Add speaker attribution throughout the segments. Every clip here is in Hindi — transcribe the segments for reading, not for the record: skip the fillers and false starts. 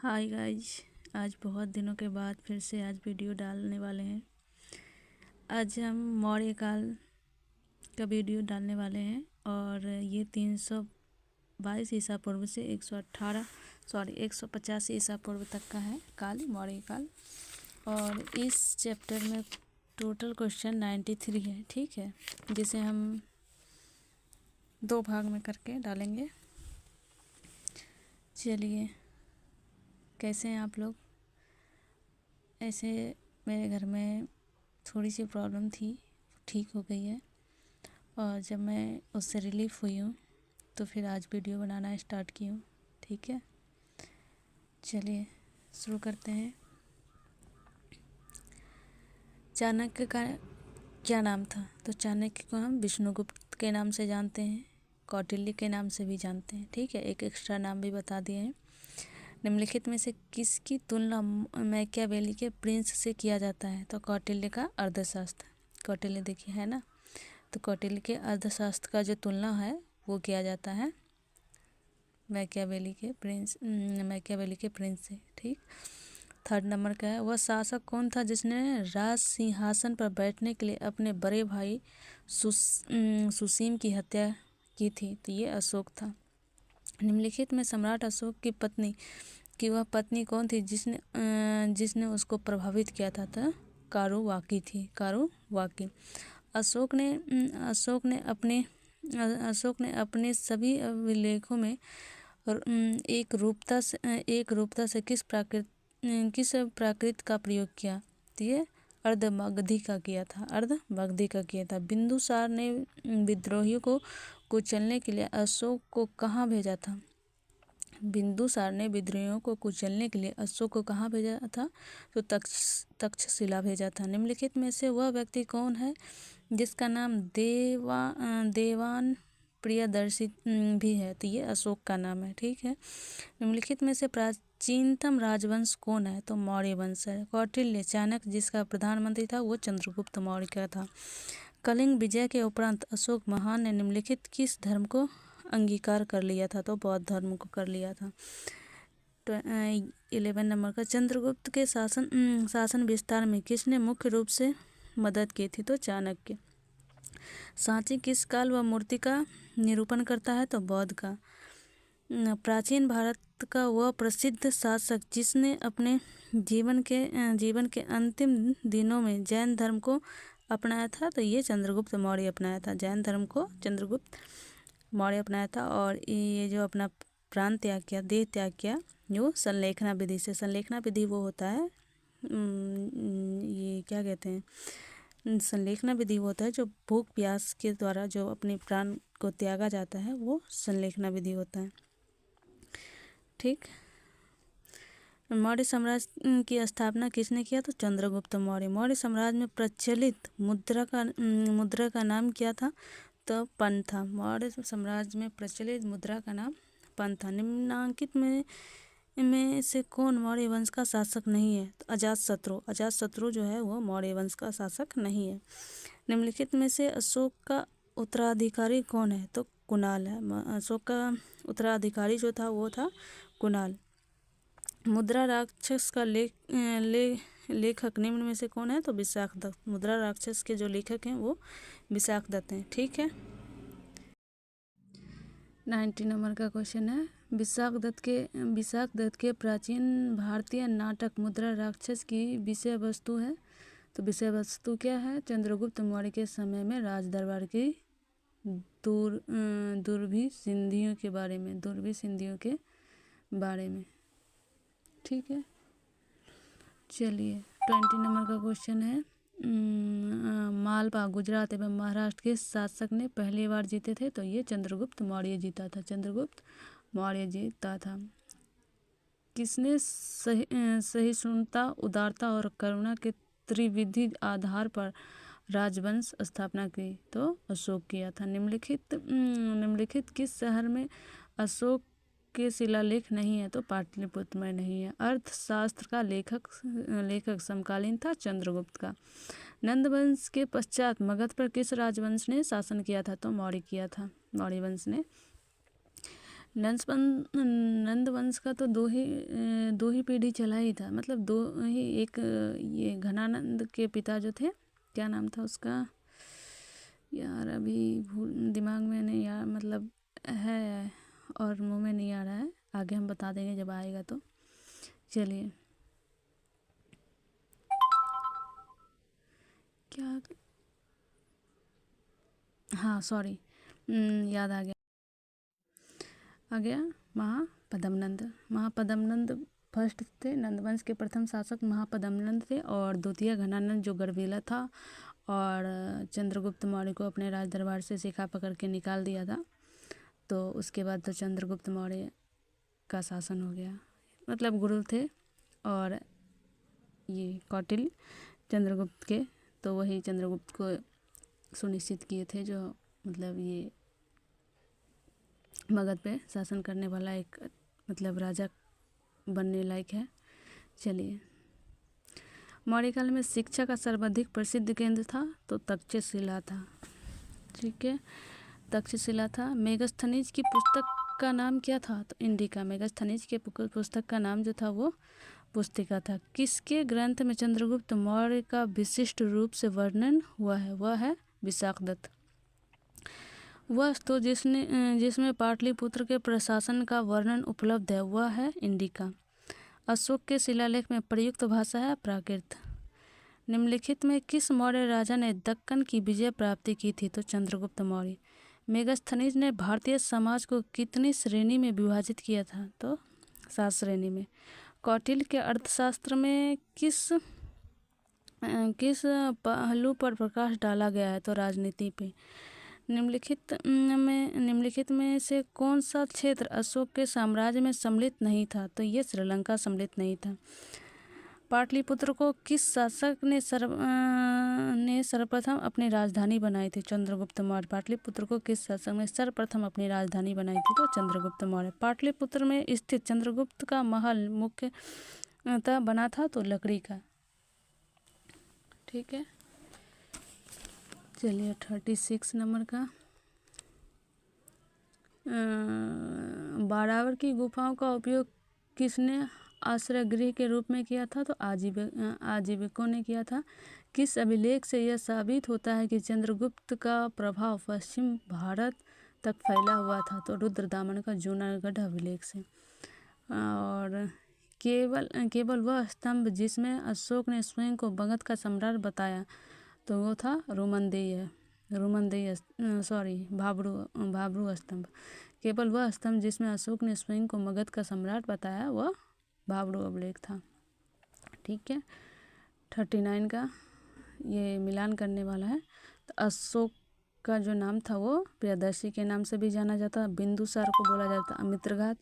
Speaker 1: हाय गाइज, आज बहुत दिनों के बाद फिर से आज वीडियो डालने वाले हैं। आज हम मौर्य काल का वीडियो डालने वाले हैं और ये 322 ईसा पूर्व से 150 ईसा पूर्व तक का है काल, मौर्य काल। और इस चैप्टर में टोटल क्वेश्चन 93 है, ठीक है, जिसे हम 2 भाग में करके डालेंगे। चलिए, कैसे हैं आप लोग? ऐसे मेरे घर में थोड़ी सी प्रॉब्लम थी, ठीक हो गई है और जब मैं उससे रिलीफ हुई हूँ तो फिर आज वीडियो बनाना स्टार्ट की हूँ, ठीक है। चलिए शुरू करते हैं। चाणक्य का क्या नाम था? तो चाणक्य को हम विष्णुगुप्त के नाम से जानते हैं, कौटिल्य के नाम से भी जानते हैं, ठीक है। एक एक्स्ट्रा नाम भी बता दिए हैं। निम्नलिखित में से किसकी तुलना मैकियावेली के प्रिंस से किया जाता है? तो कौटिल्य का अर्थशास्त्र। कौटिल्य देखिए है ना, तो कौटिल्य के अर्थशास्त्र का जो तुलना है वो किया जाता है मैकियावेली के प्रिंस से, ठीक। 3rd नंबर का है, वह शासक कौन था जिसने राज सिंहासन पर बैठने के लिए अपने बड़े भाई सुसीम की हत्या की थी? तो ये अशोक था। निम्नलिखित में सम्राट अशोक की वह पत्नी कौन थी जिसने उसको प्रभावित किया था? तो कारुवाकी थी, कारुवाकी। अशोक ने अपने सभी अभिलेखों में एक रूपता से किस प्राकृत का प्रयोग किया? तो ये अर्धमागधी का किया था। बिंदुसार ने विद्रोहियों को कुचलने के लिए अशोक को कहाँ भेजा था? बिंदुसार ने विद्रोहियों को कुचलने के लिए अशोक को कहाँ भेजा था? तो तक्षशिला भेजा था। निम्नलिखित में से वह व्यक्ति कौन है जिसका नाम देवान प्रियदर्शी भी है? तो ये अशोक का नाम है, ठीक है। निम्नलिखित में से प्राचीनतम राजवंश कौन है? तो मौर्य वंश है। कौटिल्य, चाणक्य जिसका प्रधानमंत्री था वो चंद्रगुप्त मौर्य का था। कलिंग विजय के उपरांत अशोक महान ने निम्नलिखित किस धर्म को अंगीकार कर लिया था? तो बौद्ध धर्म को कर लिया था। 11 नंबर का, चंद्रगुप्त के शासन विस्तार में किसने मुख्य रूप से मदद की थी? तो चाणक्य। सांची किस काल व मूर्ति का निरूपण करता है? तो बौद्ध का। प्राचीन भारत का वह प्रसिद्ध शासक जिसने अपने जीवन के अंतिम दिनों में जैन धर्म को अपनाया था? तो ये चंद्रगुप्त मौर्य अपनाया था। जैन धर्म को चंद्रगुप्त मौर्य अपनाया था और ये जो अपना प्राण त्याग किया, देह त्याग किया, जो संलेखना विधि से। संलेखना विधि वो होता है, ये क्या कहते हैं, संलेखना विधि वो होता है जो भूख प्यास के द्वारा जो अपने प्राण को त्यागा जाता है, वो संलेखना विधि होता है, ठीक। मौर्य साम्राज्य की स्थापना किसने किया? तो चंद्रगुप्त मौर्य। मौर्य साम्राज्य में प्रचलित मुद्रा का नाम क्या था? तो पन था। मौर्य साम्राज्य में प्रचलित मुद्रा का नाम पन था। निम्नांकित में से कौन मौर्य वंश का शासक नहीं है? तो अजातशत्रु जो है वो मौर्य वंश का शासक नहीं है। निम्नलिखित में से अशोक का उत्तराधिकारी कौन है? तो कुणाल है। अशोक का उत्तराधिकारी जो था वो था कुणाल। मुद्रा राक्षस का लेखक निम्न में से कौन है? तो विशाखदत्त। मुद्रा राक्षस के जो लेखक हैं वो विशाखदत्त हैं, ठीक है। 90 नंबर का क्वेश्चन है, विशाखदत्त के प्राचीन भारतीय नाटक मुद्रा राक्षस की विषय वस्तु है? तो विषय वस्तु क्या है? चंद्रगुप्त मौर्य के समय में राज दरबार की दुर्भी सिंधियों के बारे में, ठीक है। चलिए 20 नंबर का क्वेश्चन है, मालवा, गुजरात एवं महाराष्ट्र के शासक ने पहली बार जीते थे? तो ये चंद्रगुप्त मौर्य जीता था। किसने सहिष्णुता, उदारता और करुणा के त्रिविधि आधार पर राजवंश स्थापना की? तो अशोक किया था। निम्नलिखित किस शहर में अशोक के शिलालेख नहीं है? तो पाटलिपुत्र में नहीं है। अर्थशास्त्र का लेखक समकालीन था चंद्रगुप्त का। नंद वंश के पश्चात मगध पर किस राजवंश ने शासन किया था? तो मौर्य किया था, मौर्य वंश ने। नंद वंश का तो दो ही पीढ़ी चला ही था, मतलब दो ही। एक ये घनानंद के पिता जो थे, क्या नाम था उसका यार, अभी दिमाग में नहीं यार, मतलब है और मुंह में नहीं आ रहा है, आगे हम बता देंगे जब आएगा तो। चलिए, क्या, हाँ सॉरी, याद आ गया। महापद्मनंद फर्स्ट थे, नंदवंश के प्रथम शासक महापद्मनंद थे, और द्वितीय घनानंद जो गर्विला था और चंद्रगुप्त मौर्य को अपने राज दरबार से शिखा पकड़ के निकाल दिया था। तो उसके बाद तो चंद्रगुप्त मौर्य का शासन हो गया, मतलब गुरु थे और ये कौटिल्य चंद्रगुप्त के, तो वही चंद्रगुप्त को सुनिश्चित किए थे, जो मतलब ये मगध पे शासन करने वाला एक मतलब राजा बनने लायक है। चलिए, मौर्य काल में शिक्षा का सर्वाधिक प्रसिद्ध केंद्र था तो तक्षशिला था। ठीक है, तक्षशिला था। मेगास्थनीज की पुस्तक का नाम क्या था? तो इंडिका। मेगास्थनीज के पुस्तक का नाम जो था वो पुस्तिका था। किसके ग्रंथ में चंद्रगुप्त मौर्य का विशिष्ट रूप से वर्णन हुआ है? वह है विशाखदत्त। वह तो जिसमें पाटलिपुत्र के प्रशासन का वर्णन उपलब्ध है वह है इंडिका। अशोक के शिलालेख में प्रयुक्त भाषा है प्राकृत। निम्नलिखित में किस मौर्य राजा ने दक्कन की विजय प्राप्ति की थी? तो चंद्रगुप्त मौर्य। मेगास्थनीज ने भारतीय समाज को कितनी श्रेणी में विभाजित किया था? तो 7 श्रेणी में। कौटिल्य के अर्थशास्त्र में किस पहलू पर प्रकाश डाला गया है? तो राजनीति पे। निम्नलिखित में से कौन सा क्षेत्र अशोक के साम्राज्य में सम्मिलित नहीं था? तो ये श्रीलंका सम्मिलित नहीं था। पाटलिपुत्र को किस शासक ने सर्वप्रथम अपनी राजधानी बनाई थी? चंद्रगुप्त मौर्य। पाटलिपुत्र को किस शासक ने सर्वप्रथम अपनी राजधानी बनाई थी? तो चंद्रगुप्त मौर्य। पाटलिपुत्र में स्थित चंद्रगुप्त का महल मुख्यतः बना था तो लकड़ी का। ठीक है, चलिए 36 नंबर का, बारावर की गुफाओं का उपयोग किसने आश्रय गृह के रूप में किया था? तो आजीविकों ने किया था। किस अभिलेख से यह साबित होता है कि चंद्रगुप्त का प्रभाव पश्चिम भारत तक फैला हुआ था? तो रुद्रदामन का जूनागढ़ अभिलेख से। और केवल वह स्तंभ जिसमें अशोक ने स्वयं को मगध का सम्राट बताया तो वो था भाब्रू स्तंभ। केवल वह स्तंभ जिसमें अशोक ने स्वयं को मगध का सम्राट बताया वह भाब्रू अभिलेख था। ठीक है, 39 का ये मिलान करने वाला है। तो अशोक का जो नाम था वो प्रियदर्शी के नाम से भी जाना जाता, बिंदुसार को बोला जाता मित्रघात,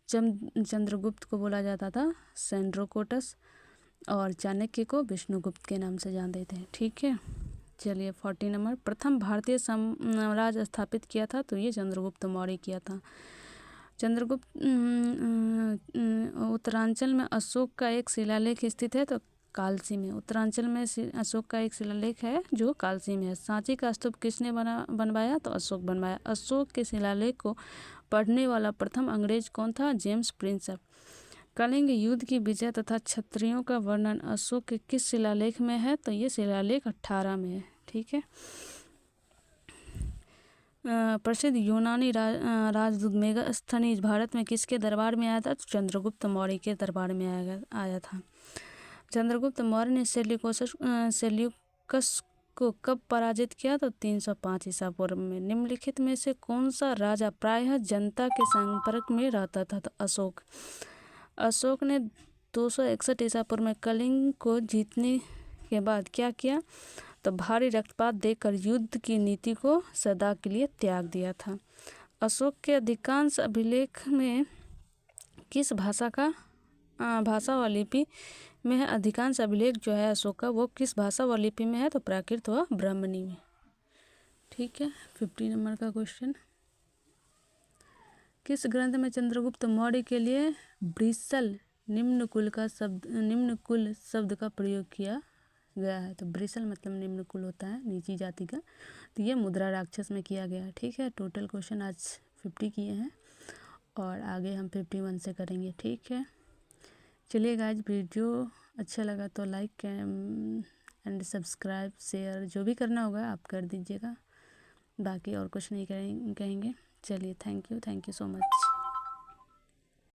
Speaker 1: चंद्रगुप्त को बोला जाता था सेंड्रोकोटस, और चाणक्य को विष्णुगुप्त के नाम से जानते थे। ठीक है, चलिए 40 नंबर, प्रथम भारतीय साम्राज्य स्थापित किया था? तो ये चंद्रगुप्त मौर्य किया था। चंद्रगुप्त उत्तरांचल में अशोक का एक शिलालेख स्थित है तो कालसी में। उत्तरांचल में अशोक का एक शिलालेख है जो कालसी में है। सांची का स्तूप किसने बनवाया? तो अशोक बनवाया। अशोक के शिलालेख को पढ़ने वाला प्रथम अंग्रेज कौन था? James Prinsep. कलिंग युद्ध की विजय तथा क्षत्रियों का वर्णन अशोक के किस शिलालेख में है? तो ये शिलालेख 18 में है। ठीक है, प्रसिद्ध यूनानी राजदूत मेगास्थनीज भारत में किसके दरबार में आया था? तो चंद्रगुप्त मौर्य के दरबार में आया था। चंद्रगुप्त मौर्य ने सेल्यूकस को कब पराजित किया? तो 305 ईसा पूर्व में। निम्नलिखित में से कौन सा राजा प्रायः जनता के संपर्क में रहता था? तो अशोक ने 261 ईसा पूर्व में कलिंग को जीतने के बाद क्या किया? तो भारी रक्तपात देकर युद्ध की नीति को सदा के लिए त्याग दिया था। अशोक के अधिकांश अभिलेख में किस भाषा व लिपि में है? अधिकांश अभिलेख जो है अशोक का वो किस भाषा व लिपि में है? तो प्राकृत व ब्राह्मणी में। ठीक है, 50 नंबर का क्वेश्चन, किस ग्रंथ में चंद्रगुप्त मौर्य के लिए ब्रिसल निम्न कुल शब्द का प्रयोग किया गया है? तो ब्रिसल मतलब निम्न कुल होता है, नीची जाति का, तो ये मुद्रा राक्षस में किया गया है। ठीक है, टोटल क्वेश्चन आज 50 किए हैं और आगे हम 51 से करेंगे। ठीक है, चलिए गाइज, वीडियो अच्छा लगा तो लाइक एंड सब्सक्राइब शेयर जो भी करना होगा आप कर दीजिएगा। बाकी और कुछ नहीं कहेंगे। चलिए, थैंक यू सो मच।